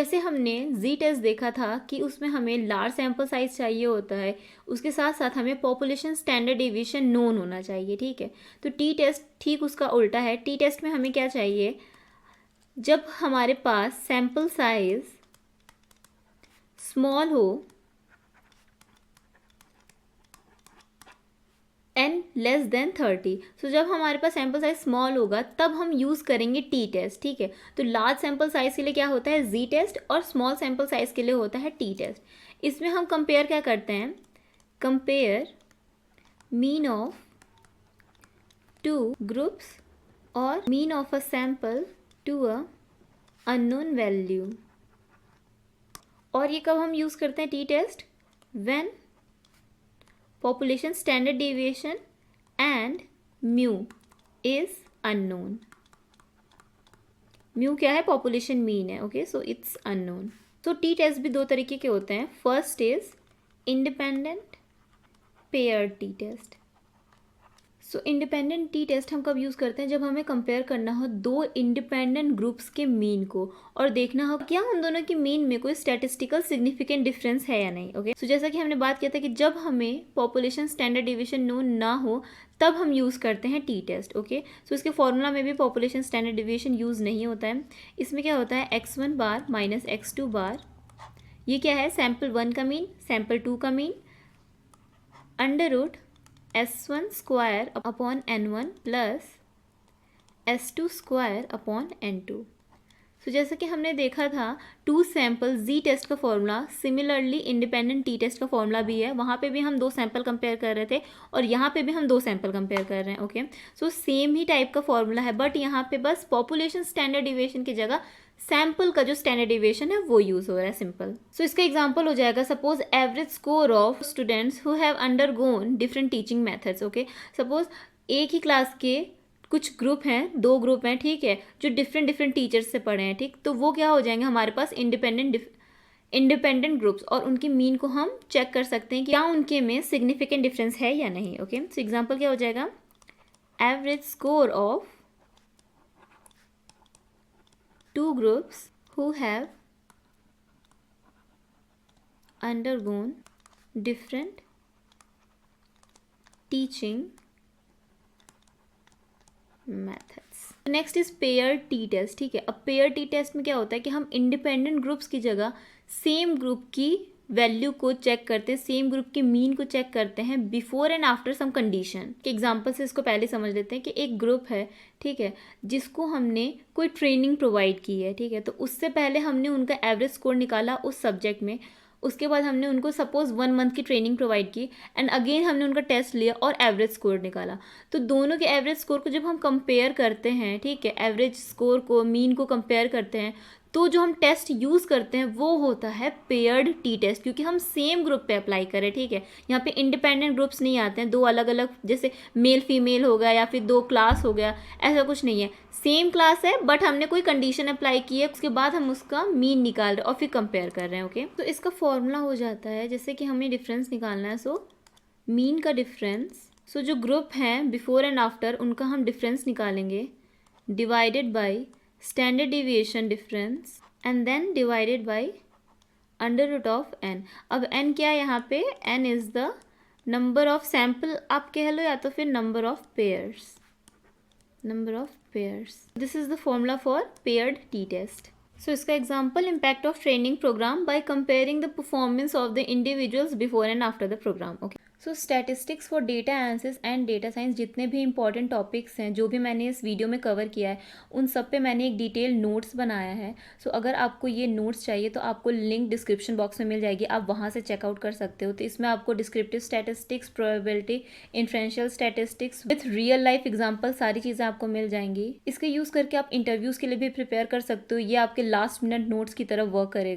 जैसे हमने जी टेस्ट देखा था कि उसमें हमें लार्ज सैम्पल साइज चाहिए होता है, उसके साथ साथ हमें पॉपुलेशन स्टैंडर्ड डेविएशन नोन होना चाहिए, ठीक है। तो टी टेस्ट ठीक उसका उल्टा है। टी टेस्ट में हमें क्या चाहिए, जब हमारे पास सैम्पल साइज स्मॉल हो, n लेस देन 30, सो जब हमारे पास सैम्पल साइज स्मॉल होगा तब हम यूज़ करेंगे टी टेस्ट, ठीक है। तो लार्ज सैम्पल साइज के लिए क्या होता है, जी टेस्ट, और स्मॉल सैम्पल साइज के लिए होता है टी टेस्ट। इसमें हम कंपेयर क्या करते हैं, compare mean of two groups और mean of a sample to an unknown value. और ये कब हम यूज़ करते हैं T test, when population standard deviation and mu is unknown. mu क्या है, population mean है, ओके, सो इट्स unknown. तो टी टेस्ट भी दो तरीके के होते हैं. First is independent pair T test. So independent T test हम कब यूज़ करते हैं, जब हमें कंपेयर करना हो दो इंडिपेंडेंट ग्रुप्स के मीन को और देखना हो क्या उन दोनों के मीन में कोई स्टैटिस्टिकल सिग्निफिकेंट डिफरेंस है या नहीं, ओके। सो जैसा कि हमने बात किया था कि जब हमें पॉपुलेशन स्टैंडर्ड डेविएशन नोन ना हो तब हम यूज़ करते हैं टी टेस्ट, ओके। सो इसके फॉर्मूला में भी पॉपुलेशन स्टैंडर्ड डेविएशन यूज़ नहीं होता है. इसमें क्या होता है, x1 बार माइनस x2 बार. ये क्या है, सैम्पल 1 का मीन, सैम्पल 2 का mean, under root S1 square upon N1 plus S2 square upon N2. So जैसा कि हमने देखा था टू सैम्पल जी टेस्ट का formula similarly independent T test का फॉर्मूला भी है. वहाँ पे भी हम दो सैम्पल कंपेयर कर रहे थे और यहाँ पे भी हम दो सैम्पल कंपेयर कर रहे हैं, ओके. सो सेम ही टाइप का फॉर्मूला है, बट यहाँ पे बस पॉपुलेशन स्टैंडर्ड डिविएशन की जगह सैम्पल का जो स्टैंडर्ड डिविएशन है वो यूज़ हो रहा है, सिंपल. सो इसका एग्जांपल हो जाएगा, suppose average score of students who have undergone different teaching methods, okay. Suppose एक ही क्लास के कुछ ग्रुप हैं, दो ग्रुप हैं, ठीक है, जो डिफरेंट डिफरेंट टीचर्स से पढ़े हैं, ठीक. तो वो क्या हो जाएंगे हमारे पास इंडिपेंडेंट ग्रुप्स, और उनकी मीन को हम चेक कर सकते हैं कि क्या उनके में सिग्निफिकेंट डिफरेंस है या नहीं, ओके. सो एग्जांपल क्या हो जाएगा, average score of two groups who have undergone different teaching methods. Next is pair T test, ठीक है. अब पेयर टी टेस्ट में क्या होता है कि हम इंडिपेंडेंट ग्रुप्स की जगह सेम ग्रुप की वैल्यू को चेक करते हैं, सेम ग्रुप के मीन को चेक करते हैं before and after some condition. के एग्जांपल से इसको पहले समझ लेते हैं कि एक ग्रुप है, ठीक है, जिसको हमने कोई ट्रेनिंग प्रोवाइड की है, ठीक है. तो उससे पहले हमने उनका एवरेज स्कोर निकाला उस सब्जेक्ट में, उसके बाद हमने उनको सपोज 1 मंथ की ट्रेनिंग प्रोवाइड की एंड अगेन हमने उनका टेस्ट लिया और एवरेज स्कोर निकाला. तो दोनों के एवरेज स्कोर को जब हम कंपेयर करते हैं, ठीक है, एवरेज स्कोर को मीन को कंपेयर करते हैं, तो जो हम टेस्ट यूज़ करते हैं वो होता है पेयर्ड टी टेस्ट, क्योंकि हम सेम ग्रुप पे अप्लाई करें, ठीक है. यहाँ पे इंडिपेंडेंट ग्रुप्स नहीं आते हैं, दो अलग अलग, जैसे मेल फीमेल हो गया या फिर दो क्लास हो गया, ऐसा कुछ नहीं है. सेम क्लास है बट हमने कोई कंडीशन अप्लाई की है, उसके बाद हम उसका मीन निकाल रहे हैं और फिर कंपेयर कर रहे हैं, ओके. तो इसका फॉर्मूला हो जाता है, जैसे कि हमें डिफरेंस निकालना है, सो मीन का डिफरेंस, सो जो ग्रुप हैं बिफोर एंड आफ्टर उनका हम डिफरेंस निकालेंगे, divided by standard deviation difference and then divided by under root of n. अब n क्या है यहाँ पे, n is the number of sample आप कह लो या तो फिर number of pairs, this is the formula for paired T test. So इसका example, impact of training program by comparing the performance of the individuals before and after the program, okay. So statistics for data analysis and data science, जितने भी important topics हैं जो भी मैंने इस video में cover किया है उन सब पे मैंने एक डिटेल नोट्स बनाया है. सो अगर आपको ये नोट्स चाहिए तो आपको लिंक डिस्क्रिप्शन बॉक्स में मिल जाएगी, आप वहाँ से चेकआउट कर सकते हो. तो इसमें आपको descriptive statistics, probability, inferential statistics with real life example, सारी चीज़ें आपको मिल जाएंगी. इसके यूज़ करके आप इंटरव्यूज़ के लिए भी प्रिपेयर कर सकते हो. ये आपके लास्ट मिनट नोट्स की तरफ वर्क करेगा.